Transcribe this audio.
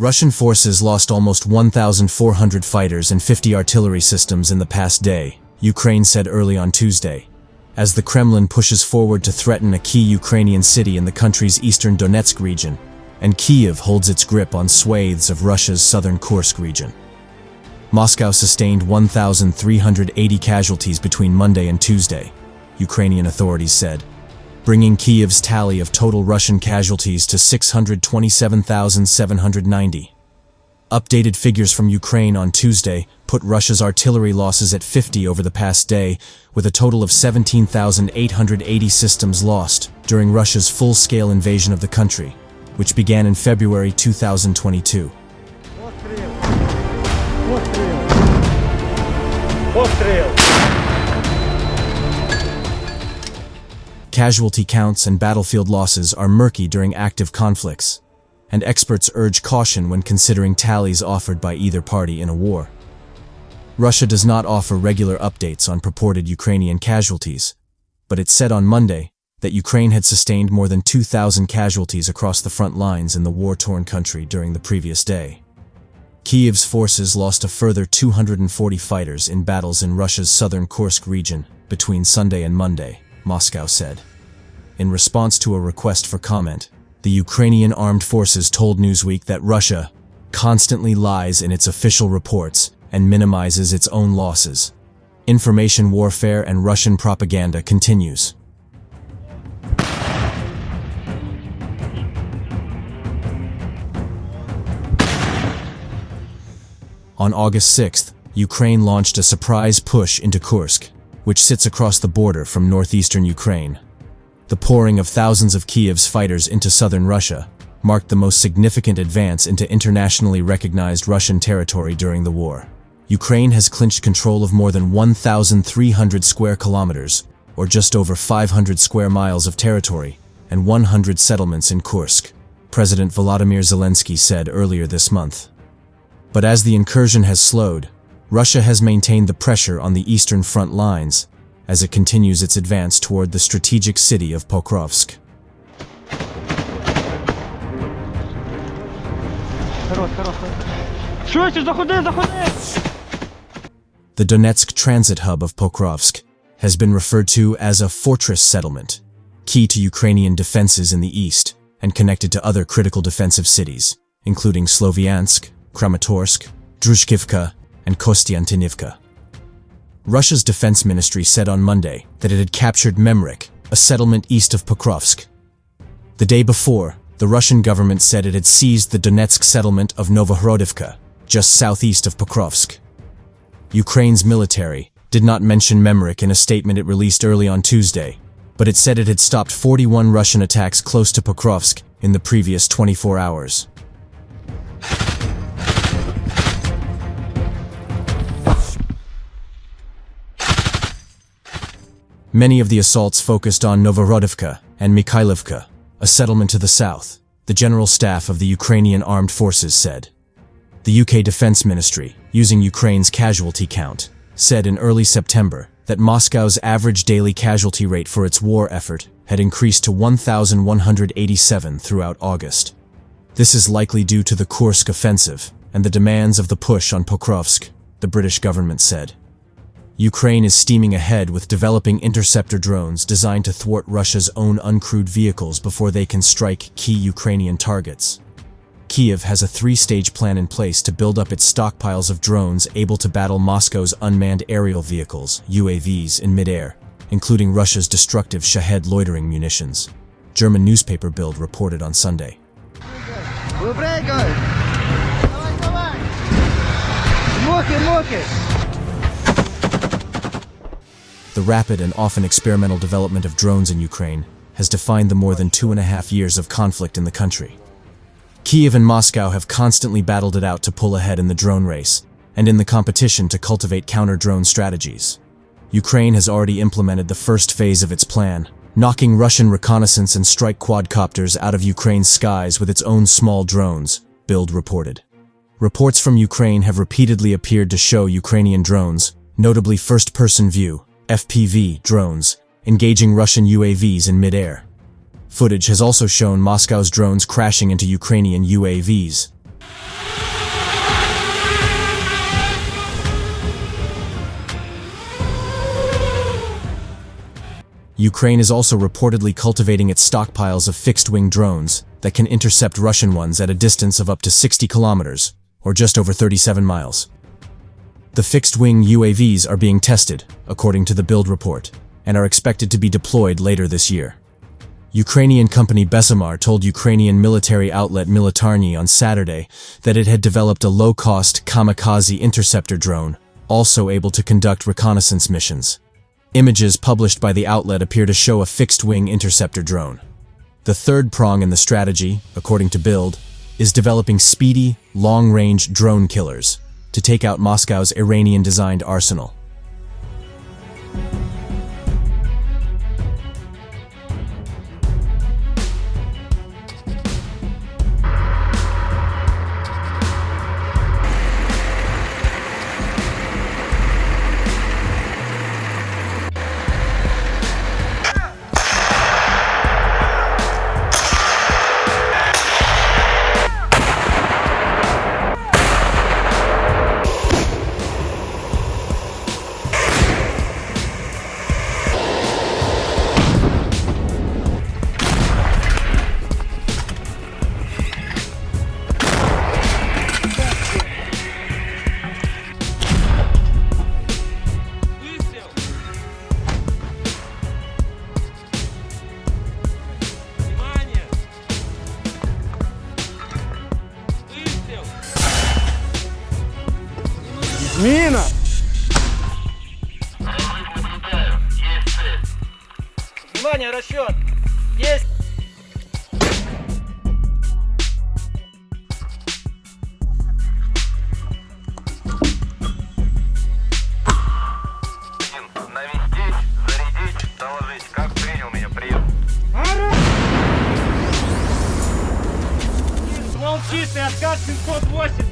Russian forces lost almost 1,400 fighters and 50 artillery systems in the past day, Ukraine said early on Tuesday, as the Kremlin pushes forward to threaten a key Ukrainian city in the country's eastern Donetsk region, and Kyiv holds its grip on swathes of Russia's southern Kursk region. Moscow sustained 1,380 casualties between Monday and Tuesday, Ukrainian authorities said, bringing Kyiv's tally of total Russian casualties to 627,790. Updated figures from Ukraine on Tuesday put Russia's artillery losses at 50 over the past day, with a total of 17,880 systems lost during Russia's full-scale invasion of the country, which began in February 2022. Casualty counts and battlefield losses are murky during active conflicts, and experts urge caution when considering tallies offered by either party in a war. Russia does not offer regular updates on purported Ukrainian casualties, but it said on Monday that Ukraine had sustained more than 2,000 casualties across the front lines in the war-torn country during the previous day. Kyiv's forces lost a further 240 fighters in battles in Russia's southern Kursk region between Sunday and Monday, Moscow said. In response to a request for comment, the Ukrainian armed forces told Newsweek that Russia constantly lies in its official reports and minimizes its own losses. Information warfare and Russian propaganda continues. On August 6th, Ukraine launched a surprise push into Kursk, which sits across the border from northeastern Ukraine. The pouring of thousands of Kyiv's fighters into southern Russia marked the most significant advance into internationally recognized Russian territory during the war. Ukraine has clinched control of more than 1,300 square kilometers, or just over 500 square miles of territory, and 100 settlements in Kursk, President Volodymyr Zelensky said earlier this month. But as the incursion has slowed, Russia has maintained the pressure on the eastern front lines as it continues its advance toward the strategic city of Pokrovsk. The Donetsk transit hub of Pokrovsk has been referred to as a fortress settlement, key to Ukrainian defenses in the east and connected to other critical defensive cities, including Sloviansk, Kramatorsk, Druzhkivka, and Kostiantynivka. Russia's defense ministry said on Monday that it had captured Memrik, a settlement east of Pokrovsk. The day before, the Russian government said it had seized the Donetsk settlement of Novohorodivka, just southeast of Pokrovsk. Ukraine's military did not mention Memrik in a statement it released early on Tuesday, but it said it had stopped 41 Russian attacks close to Pokrovsk in the previous 24 hours. Many of the assaults focused on Novohorodivka and Mikhailivka, a settlement to the south, the General Staff of the Ukrainian Armed Forces said. The UK Defense Ministry, using Ukraine's casualty count, said in early September that Moscow's average daily casualty rate for its war effort had increased to 1,187 throughout August. This is likely due to the Kursk offensive and the demands of the push on Pokrovsk, the British government said. Ukraine is steaming ahead with developing interceptor drones designed to thwart Russia's own uncrewed vehicles before they can strike key Ukrainian targets. Kyiv has a three-stage plan in place to build up its stockpiles of drones able to battle Moscow's unmanned aerial vehicles, UAVs, in midair, including Russia's destructive Shahed loitering munitions, German newspaper Bild reported on Sunday. The rapid and often experimental development of drones in Ukraine has defined the more than 2.5 years of conflict in the country. Kyiv and Moscow have constantly battled it out to pull ahead in the drone race and in the competition to cultivate counter-drone strategies. Ukraine has already implemented the first phase of its plan, knocking Russian reconnaissance and strike quadcopters out of Ukraine's skies with its own small drones, Bild reported. Reports from Ukraine have repeatedly appeared to show Ukrainian drones, notably first-person view, FPV drones, engaging Russian UAVs in midair. Footage has also shown Moscow's drones crashing into Ukrainian UAVs. Ukraine is also reportedly cultivating its stockpiles of fixed-wing drones that can intercept Russian ones at a distance of up to 60 kilometers, or just over 37 miles. The fixed-wing UAVs are being tested, according to the Bild report, and are expected to be deployed later this year. Ukrainian company Besamar told Ukrainian military outlet Militarny on Saturday that it had developed a low-cost kamikaze interceptor drone, also able to conduct reconnaissance missions. Images published by the outlet appear to show a fixed-wing interceptor drone. The third prong in the strategy, according to Bild, is developing speedy, long-range drone killers to take out Moscow's Iranian-designed arsenal. Мина! Внимание, расчет! Есть! Навестить, зарядить, доложить. Как принял меня? Прием. Ствол чистый, откат 708.